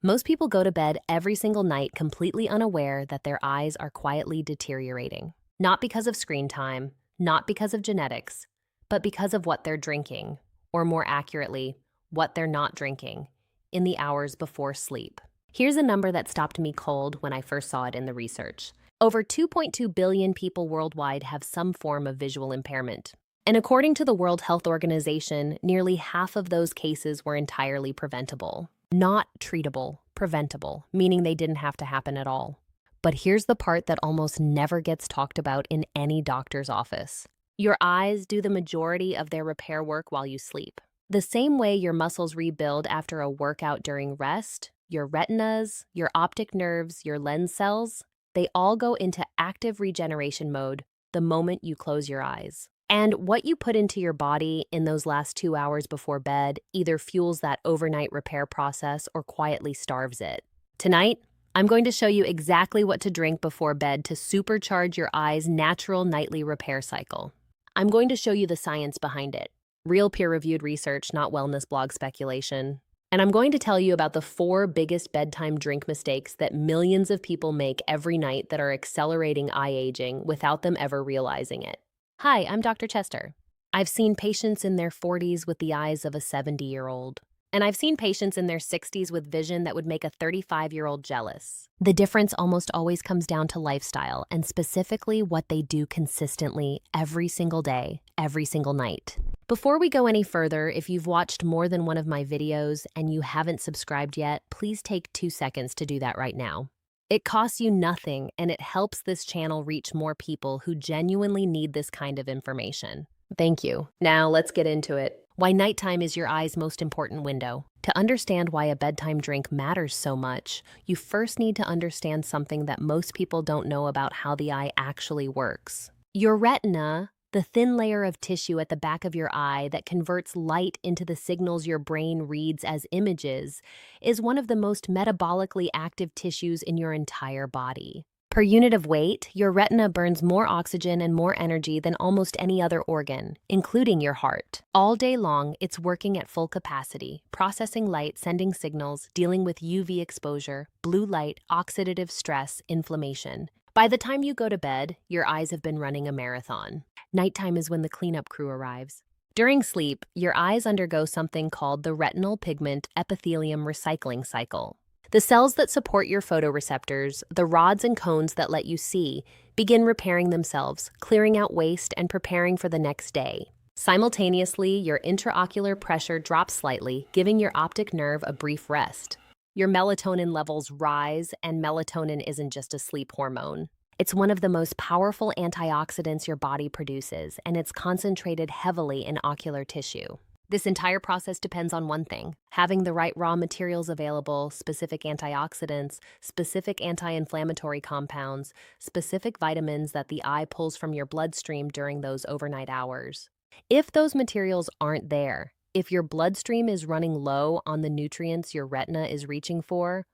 Most people go to bed every single night completely unaware that their eyes are quietly deteriorating. Not because of screen time, not because of genetics, but because of what they're drinking, or more accurately, what they're not drinking, in the hours before sleep. Here's a number that stopped me cold when I first saw it in the research. Over 2.2 billion people worldwide have some form of visual impairment. And according to the World Health Organization, nearly half of those cases were entirely preventable. Not treatable, preventable, meaning they didn't have to happen at all. But here's the part that almost never gets talked about in any doctor's office. Your eyes do the majority of their repair work while you sleep. The same way your muscles rebuild after a workout during rest, your retinas, your optic nerves, your lens cells, they all go into active regeneration mode the moment you close your eyes. And what you put into your body in those last 2 hours before bed either fuels that overnight repair process or quietly starves it. Tonight, I'm going to show you exactly what to drink before bed to supercharge your eye's natural nightly repair cycle. I'm going to show you the science behind it. Real peer-reviewed research, not wellness blog speculation. And I'm going to tell you about the 4 biggest bedtime drink mistakes that millions of people make every night that are accelerating eye aging without them ever realizing it. Hi, I'm Dr. Chester. I've seen patients in their 40s with the eyes of a 70-year-old. And I've seen patients in their 60s with vision that would make a 35-year-old jealous. The difference almost always comes down to lifestyle and specifically what they do consistently every single day, every single night. Before we go any further, if you've watched more than one of my videos and you haven't subscribed yet, please take 2 seconds to do that right now. It costs you nothing and it helps this channel reach more people who genuinely need this kind of information. Thank you. Now let's get into it. Why nighttime is your eye's most important window. To understand why a bedtime drink matters so much, you first need to understand something that most people don't know about how the eye actually works. Your retina, the thin layer of tissue at the back of your eye that converts light into the signals your brain reads as images, is one of the most metabolically active tissues in your entire body. Per unit of weight, your retina burns more oxygen and more energy than almost any other organ, including your heart. All day long, it's working at full capacity, processing light, sending signals, dealing with UV exposure, blue light, oxidative stress, inflammation. By the time you go to bed, your eyes have been running a marathon. Nighttime is when the cleanup crew arrives. During sleep, your eyes undergo something called the retinal pigment epithelium recycling cycle. The cells that support your photoreceptors, the rods and cones that let you see, begin repairing themselves, clearing out waste and preparing for the next day. Simultaneously, your intraocular pressure drops slightly, giving your optic nerve a brief rest. Your melatonin levels rise, and melatonin isn't just a sleep hormone. It's one of the most powerful antioxidants your body produces, and it's concentrated heavily in ocular tissue. This entire process depends on one thing: having the right raw materials available, specific antioxidants, specific anti-inflammatory compounds, specific vitamins that the eye pulls from your bloodstream during those overnight hours. If those materials aren't there, if your bloodstream is running low on the nutrients your retina is reaching for,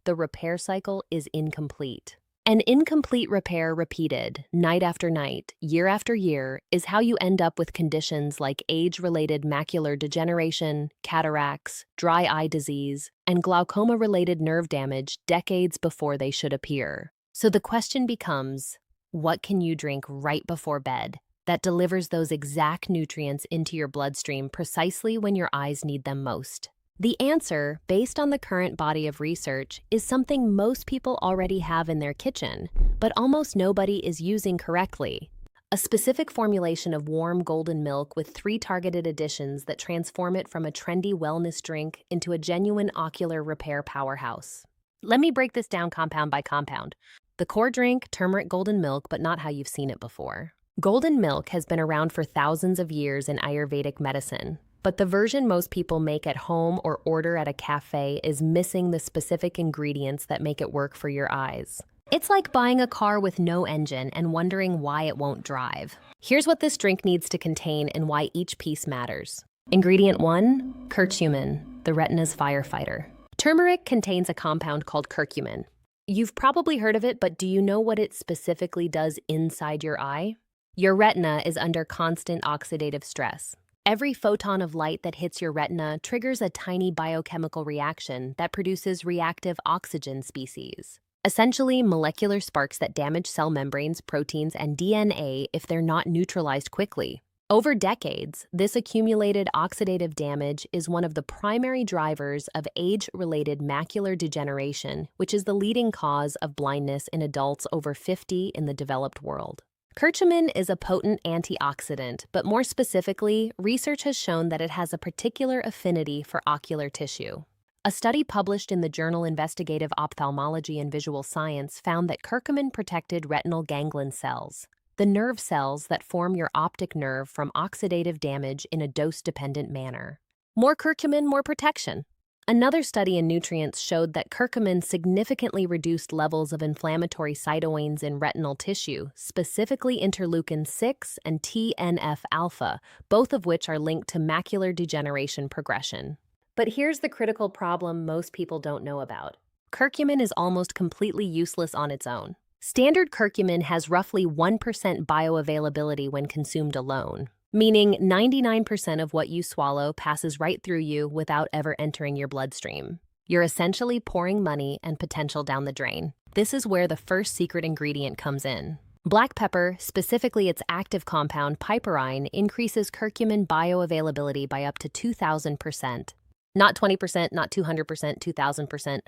the repair cycle is incomplete. An incomplete repair repeated night after night, year after year, is how you end up with conditions like age-related macular degeneration, cataracts, dry eye disease, and glaucoma-related nerve damage decades before they should appear. So the question becomes, what can you drink right before bed that delivers those exact nutrients into your bloodstream precisely when your eyes need them most? The answer, based on the current body of research, is something most people already have in their kitchen, but almost nobody is using correctly. A specific formulation of warm golden milk with 3 targeted additions that transform it from a trendy wellness drink into a genuine ocular repair powerhouse. Let me break this down compound by compound. The core drink, turmeric golden milk, but not how you've seen it before. Golden milk has been around for thousands of years in Ayurvedic medicine. But the version most people make at home or order at a cafe is missing the specific ingredients that make it work for your eyes. It's like buying a car with no engine and wondering why it won't drive. Here's what this drink needs to contain and why each piece matters. Ingredient 1, curcumin, the retina's firefighter. Turmeric contains a compound called curcumin. You've probably heard of it, but do you know what it specifically does inside your eye? Your retina is under constant oxidative stress. Every photon of light that hits your retina triggers a tiny biochemical reaction that produces reactive oxygen species. Essentially, molecular sparks that damage cell membranes, proteins, and DNA if they're not neutralized quickly. Over decades, this accumulated oxidative damage is one of the primary drivers of age-related macular degeneration, which is the leading cause of blindness in adults over 50 in the developed world. Curcumin is a potent antioxidant, but more specifically, research has shown that it has a particular affinity for ocular tissue. A study published in the journal Investigative Ophthalmology and Visual Science found that curcumin protected retinal ganglion cells, the nerve cells that form your optic nerve, from oxidative damage in a dose-dependent manner. More curcumin, more protection. Another study in Nutrients showed that curcumin significantly reduced levels of inflammatory cytokines in retinal tissue, specifically interleukin-6 and TNF-alpha, both of which are linked to macular degeneration progression. But here's the critical problem most people don't know about. Curcumin is almost completely useless on its own. Standard curcumin has roughly 1% bioavailability when consumed alone, meaning 99% of what you swallow passes right through you without ever entering your bloodstream. You're essentially pouring money and potential down the drain. This is where the first secret ingredient comes in. Black pepper, specifically its active compound piperine, increases curcumin bioavailability by up to 2,000%. Not 20%, not 200%, 2,000%.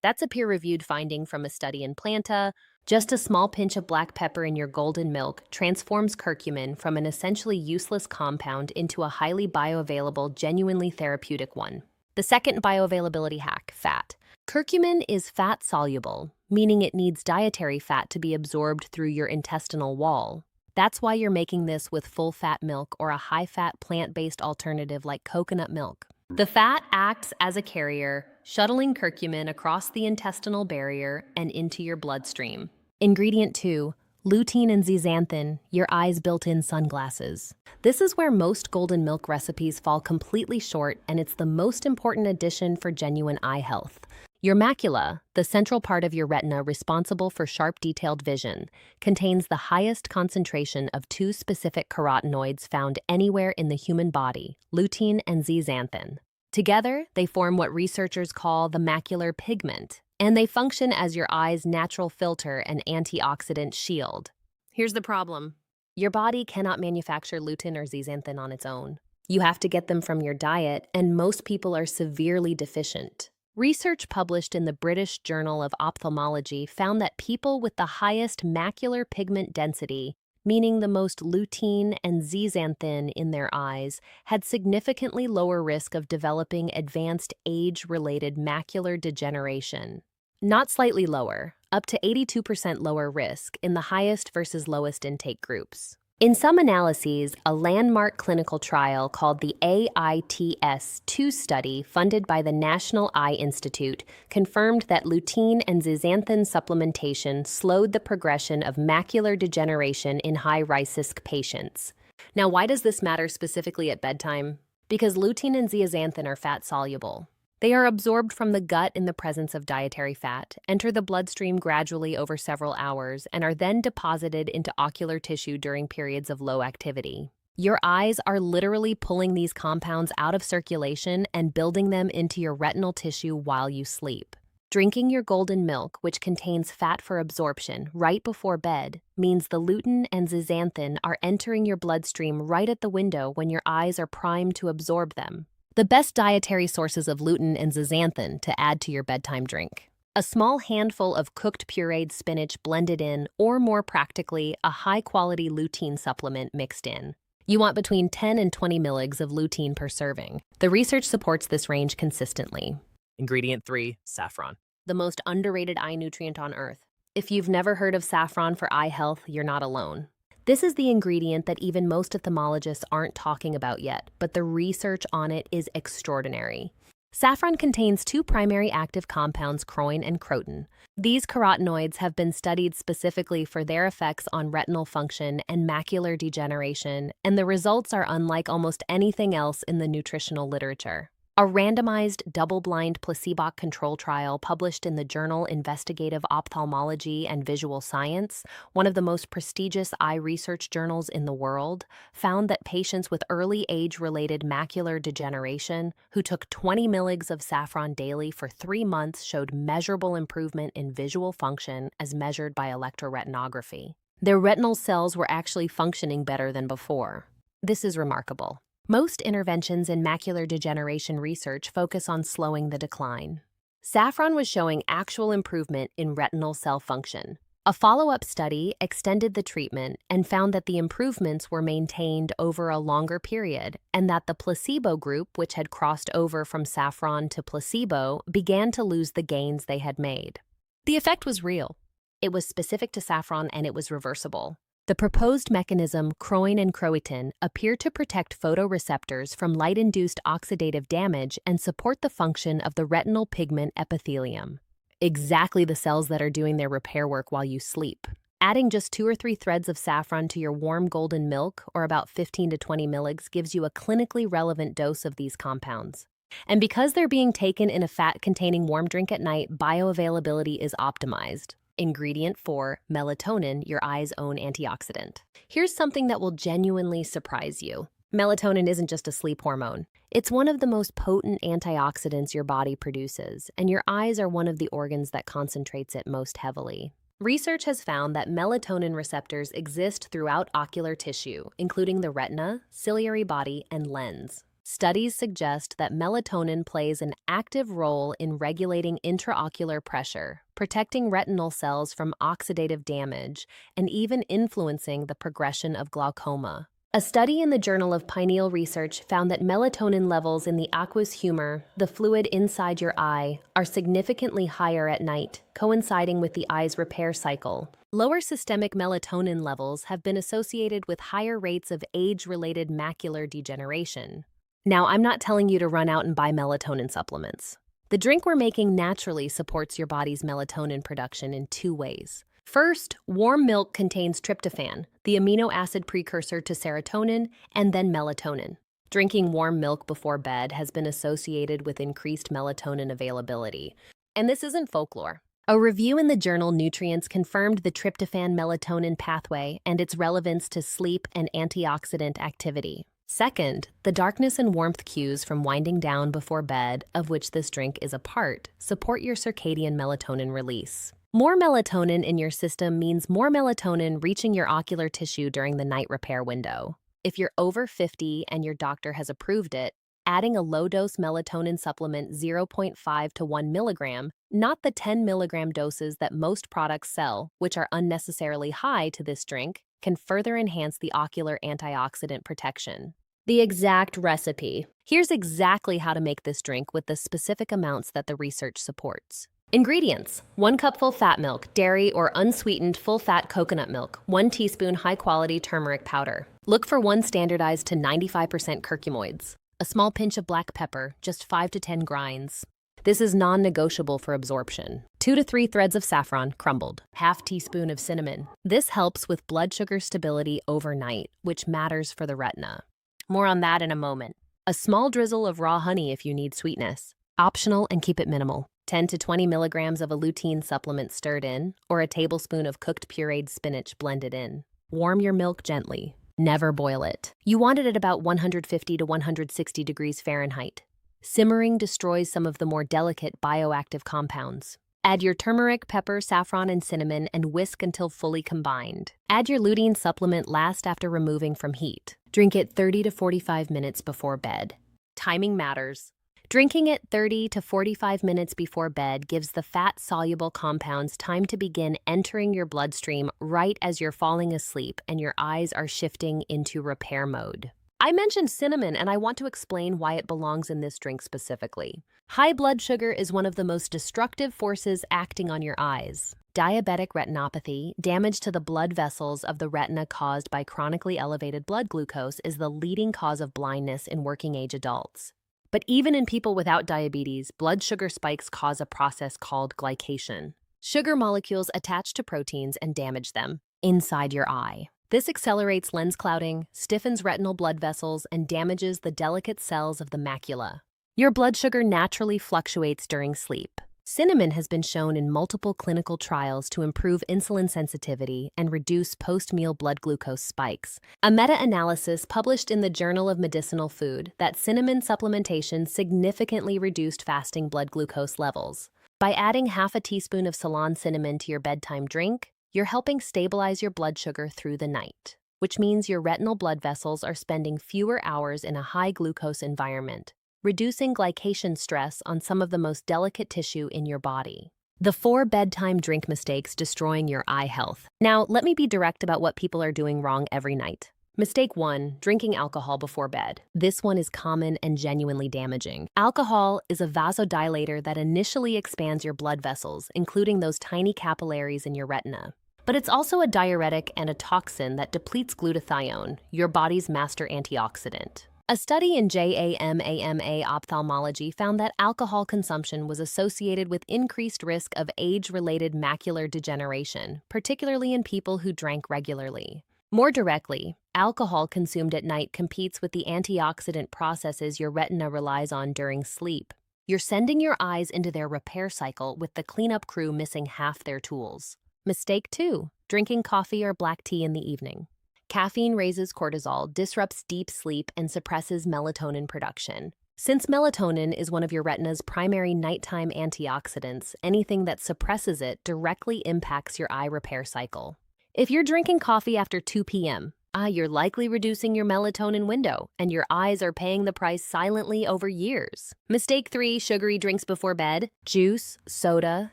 That's a peer-reviewed finding from a study in Planta. Just a small pinch of black pepper in your golden milk transforms curcumin from an essentially useless compound into a highly bioavailable, genuinely therapeutic one. The second bioavailability hack, fat. Curcumin is fat-soluble, meaning it needs dietary fat to be absorbed through your intestinal wall. That's why you're making this with full-fat milk or a high-fat plant-based alternative like coconut milk. The fat acts as a carrier, shuttling curcumin across the intestinal barrier and into your bloodstream. Ingredient 2, lutein and zeaxanthin, your eye's built-in sunglasses. This is where most golden milk recipes fall completely short, and it's the most important addition for genuine eye health. Your macula, the central part of your retina responsible for sharp, detailed vision, contains the highest concentration of two specific carotenoids found anywhere in the human body, lutein and zeaxanthin. Together, they form what researchers call the macular pigment, and they function as your eye's natural filter and antioxidant shield. Here's the problem. Your body cannot manufacture lutein or zeaxanthin on its own. You have to get them from your diet, and most people are severely deficient. Research published in the British Journal of Ophthalmology found that people with the highest macular pigment density, meaning the most lutein and zeaxanthin in their eyes, had significantly lower risk of developing advanced age-related macular degeneration. Not slightly lower, up to 82% lower risk in the highest versus lowest intake groups. In some analyses, a landmark clinical trial called the AITS-2 study, funded by the National Eye Institute, confirmed that lutein and zeaxanthin supplementation slowed the progression of macular degeneration in high-risk patients. Now, why does this matter specifically at bedtime? Because lutein and zeaxanthin are fat-soluble. They are absorbed from the gut in the presence of dietary fat, enter the bloodstream gradually over several hours, and are then deposited into ocular tissue during periods of low activity. Your eyes are literally pulling these compounds out of circulation and building them into your retinal tissue while you sleep. Drinking your golden milk, which contains fat for absorption, right before bed, means the lutein and zeaxanthin are entering your bloodstream right at the window when your eyes are primed to absorb them. The best dietary sources of lutein and zeaxanthin to add to your bedtime drink. A small handful of cooked pureed spinach blended in, or more practically, a high-quality lutein supplement mixed in. You want between 10 and 20 milligrams of lutein per serving. The research supports this range consistently. Ingredient 3, saffron. The most underrated eye nutrient on Earth. If you've never heard of saffron for eye health, you're not alone. This is the ingredient that even most ophthalmologists aren't talking about yet, but the research on it is extraordinary. Saffron contains two primary active compounds, chroin and croton. These carotenoids have been studied specifically for their effects on retinal function and macular degeneration, and the results are unlike almost anything else in the nutritional literature. A randomized, double-blind placebo control trial published in the journal Investigative Ophthalmology and Visual Science, one of the most prestigious eye research journals in the world, found that patients with early age-related macular degeneration who took 20 milligrams of saffron daily for 3 months showed measurable improvement in visual function as measured by electroretinography. Their retinal cells were actually functioning better than before. This is remarkable. Most interventions in macular degeneration research focus on slowing the decline. Saffron was showing actual improvement in retinal cell function. A follow-up study extended the treatment and found that the improvements were maintained over a longer period and that the placebo group, which had crossed over from saffron to placebo, began to lose the gains they had made. The effect was real. It was specific to saffron and it was reversible. The proposed mechanism, chroin and chroitin, appear to protect photoreceptors from light-induced oxidative damage and support the function of the retinal pigment epithelium. Exactly the cells that are doing their repair work while you sleep. Adding just 2 or 3 threads of saffron to your warm golden milk, or about 15 to 20 milligrams, gives you a clinically relevant dose of these compounds. And because they're being taken in a fat-containing warm drink at night, bioavailability is optimized. Ingredient 4, melatonin, your eye's own antioxidant. Here's something that will genuinely surprise you. Melatonin isn't just a sleep hormone. It's one of the most potent antioxidants your body produces, and your eyes are one of the organs that concentrates it most heavily. Research has found that melatonin receptors exist throughout ocular tissue, including the retina, ciliary body, and lens. Studies suggest that melatonin plays an active role in regulating intraocular pressure, protecting retinal cells from oxidative damage, and even influencing the progression of glaucoma. A study in the Journal of Pineal Research found that melatonin levels in the aqueous humor, the fluid inside your eye, are significantly higher at night, coinciding with the eye's repair cycle. Lower systemic melatonin levels have been associated with higher rates of age-related macular degeneration. Now, I'm not telling you to run out and buy melatonin supplements. The drink we're making naturally supports your body's melatonin production in 2 ways. First, warm milk contains tryptophan, the amino acid precursor to serotonin, and then melatonin. Drinking warm milk before bed has been associated with increased melatonin availability. And this isn't folklore. A review in the journal Nutrients confirmed the tryptophan-melatonin pathway and its relevance to sleep and antioxidant activity. Second, the darkness and warmth cues from winding down before bed, of which this drink is a part, support your circadian melatonin release. More melatonin in your system means more melatonin reaching your ocular tissue during the night repair window. If you're over 50 and your doctor has approved it, adding a low-dose melatonin supplement 0.5 to 1 milligram, not the 10 milligram doses that most products sell, which are unnecessarily high to this drink, can further enhance the ocular antioxidant protection. The exact recipe. Here's exactly how to make this drink with the specific amounts that the research supports. Ingredients: 1 cupful fat milk, dairy or unsweetened full-fat coconut milk, 1 teaspoon high-quality turmeric powder. Look for 1 standardized to 95% curcumoids. A small pinch of black pepper, just 5 to 10 grinds. This is non-negotiable for absorption. 2 to 3 threads of saffron, crumbled. Half teaspoon of cinnamon. This helps with blood sugar stability overnight, which matters for the retina. More on that in a moment. A small drizzle of raw honey if you need sweetness. Optional and keep it minimal. 10 to 20 milligrams of a lutein supplement stirred in, or a tablespoon of cooked pureed spinach blended in. Warm your milk gently. Never boil it. You want it at about 150 to 160 degrees Fahrenheit. Simmering destroys some of the more delicate bioactive compounds. Add your turmeric, pepper, saffron, and cinnamon and whisk until fully combined. Add your lutein supplement last after removing from heat. Drink it 30 to 45 minutes before bed. Timing matters. Drinking it 30 to 45 minutes before bed gives the fat-soluble compounds time to begin entering your bloodstream right as you're falling asleep and your eyes are shifting into repair mode. I mentioned cinnamon, and I want to explain why it belongs in this drink specifically. High blood sugar is one of the most destructive forces acting on your eyes. Diabetic retinopathy, damage to the blood vessels of the retina caused by chronically elevated blood glucose, is the leading cause of blindness in working-age adults. But even in people without diabetes, blood sugar spikes cause a process called glycation. Sugar molecules attach to proteins and damage them inside your eye. This accelerates lens clouding, stiffens retinal blood vessels, and damages the delicate cells of the macula. Your blood sugar naturally fluctuates during sleep. Cinnamon has been shown in multiple clinical trials to improve insulin sensitivity and reduce post-meal blood glucose spikes. A meta-analysis published in the Journal of Medicinal Food that cinnamon supplementation significantly reduced fasting blood glucose levels. By adding half a teaspoon of Ceylon cinnamon to your bedtime drink, you're helping stabilize your blood sugar through the night, which means your retinal blood vessels are spending fewer hours in a high-glucose environment, reducing glycation stress on some of the most delicate tissue in your body. The 4 bedtime drink mistakes destroying your eye health. Now, let me be direct about what people are doing wrong every night. Mistake 1, drinking alcohol before bed. This one is common and genuinely damaging. Alcohol is a vasodilator that initially expands your blood vessels, including those tiny capillaries in your retina. But it's also a diuretic and a toxin that depletes glutathione, your body's master antioxidant. A study in JAMA Ophthalmology found that alcohol consumption was associated with increased risk of age-related macular degeneration, particularly in people who drank regularly. More directly, alcohol consumed at night competes with the antioxidant processes your retina relies on during sleep. You're sending your eyes into their repair cycle with the cleanup crew missing half their tools. Mistake 2, drinking coffee or black tea in the evening. Caffeine raises cortisol, disrupts deep sleep, and suppresses melatonin production. Since melatonin is one of your retina's primary nighttime antioxidants, anything that suppresses it directly impacts your eye repair cycle. If you're drinking coffee after 2 p.m., you're likely reducing your melatonin window, and your eyes are paying the price silently over years. Mistake 3, sugary drinks before bed. Juice, soda,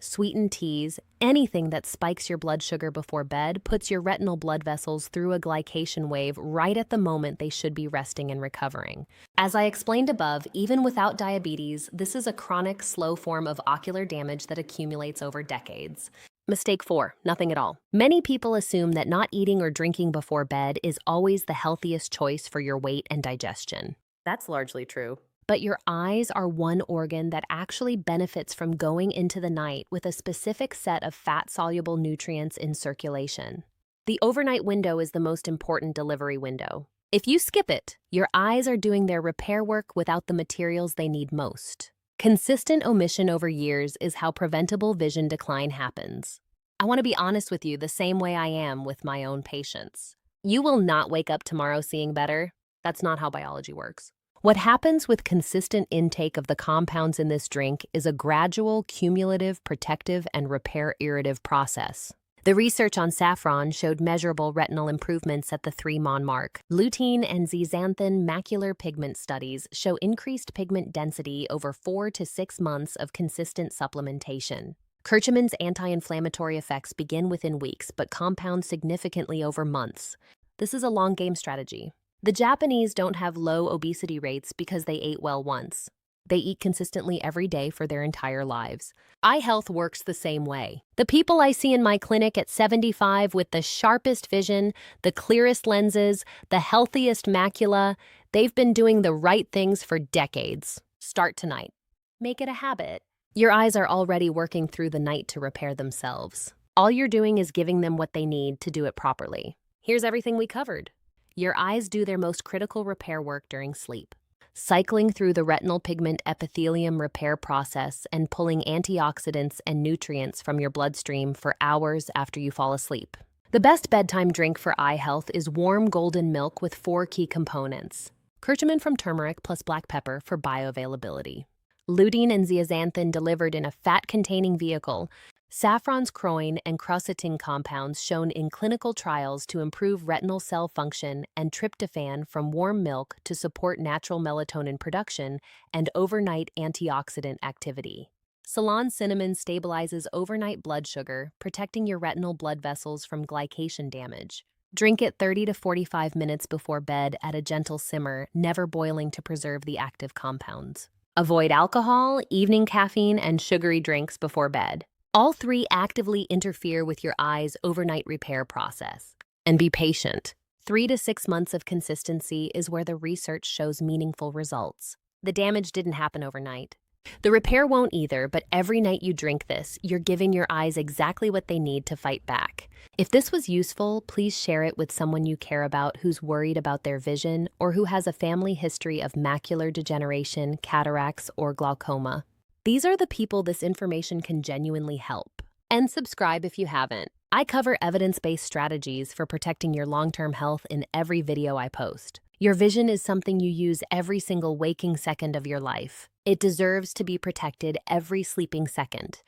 sweetened teas, anything that spikes your blood sugar before bed puts your retinal blood vessels through a glycation wave right at the moment they should be resting and recovering. As I explained above, even without diabetes, this is a chronic, slow form of ocular damage that accumulates over decades. Mistake 4, nothing at all. Many people assume that not eating or drinking before bed is always the healthiest choice for your weight and digestion. That's largely true. But your eyes are one organ that actually benefits from going into the night with a specific set of fat-soluble nutrients in circulation. The overnight window is the most important delivery window. If you skip it, your eyes are doing their repair work without the materials they need most. Consistent omission over years is how preventable vision decline happens. I want to be honest with you the same way I am with my own patients. You will not wake up tomorrow seeing better. That's not how biology works. What happens with consistent intake of the compounds in this drink is a gradual, cumulative, protective, and repair-iterative process. The research on saffron showed measurable retinal improvements at the 3-mon mark. Lutein and zeaxanthin macular pigment studies show increased pigment density over 4 to 6 months of consistent supplementation. Curcumin's anti-inflammatory effects begin within weeks but compound significantly over months. This is a long-game strategy. The Japanese don't have low obesity rates because they ate well once. They eat consistently every day for their entire lives. Eye health works the same way. The people I see in my clinic at 75 with the sharpest vision, the clearest lenses, the healthiest macula, they've been doing the right things for decades. Start tonight. Make it a habit. Your eyes are already working through the night to repair themselves. All you're doing is giving them what they need to do it properly. Here's everything we covered. Your eyes do their most critical repair work during sleep, cycling through the retinal pigment epithelium repair process and pulling antioxidants and nutrients from your bloodstream for hours after you fall asleep. The best bedtime drink for eye health is warm golden milk with 4 key components. Curcumin from turmeric plus black pepper for bioavailability. Lutein and zeaxanthin delivered in a fat-containing vehicle. Saffron's chroin and quercetin compounds shown in clinical trials to improve retinal cell function, and tryptophan from warm milk to support natural melatonin production and overnight antioxidant activity. Ceylon cinnamon stabilizes overnight blood sugar, protecting your retinal blood vessels from glycation damage. Drink it 30 to 45 minutes before bed at a gentle simmer, never boiling to preserve the active compounds. Avoid alcohol, evening caffeine, and sugary drinks before bed. All 3 actively interfere with your eye's overnight repair process. And be patient. 3 to 6 months of consistency is where the research shows meaningful results. The damage didn't happen overnight. The repair won't either, but every night you drink this, you're giving your eyes exactly what they need to fight back. If this was useful, please share it with someone you care about who's worried about their vision or who has a family history of macular degeneration, cataracts, or glaucoma. These are the people this information can genuinely help. And subscribe if you haven't. I cover evidence-based strategies for protecting your long-term health in every video I post. Your vision is something you use every single waking second of your life. It deserves to be protected every sleeping second.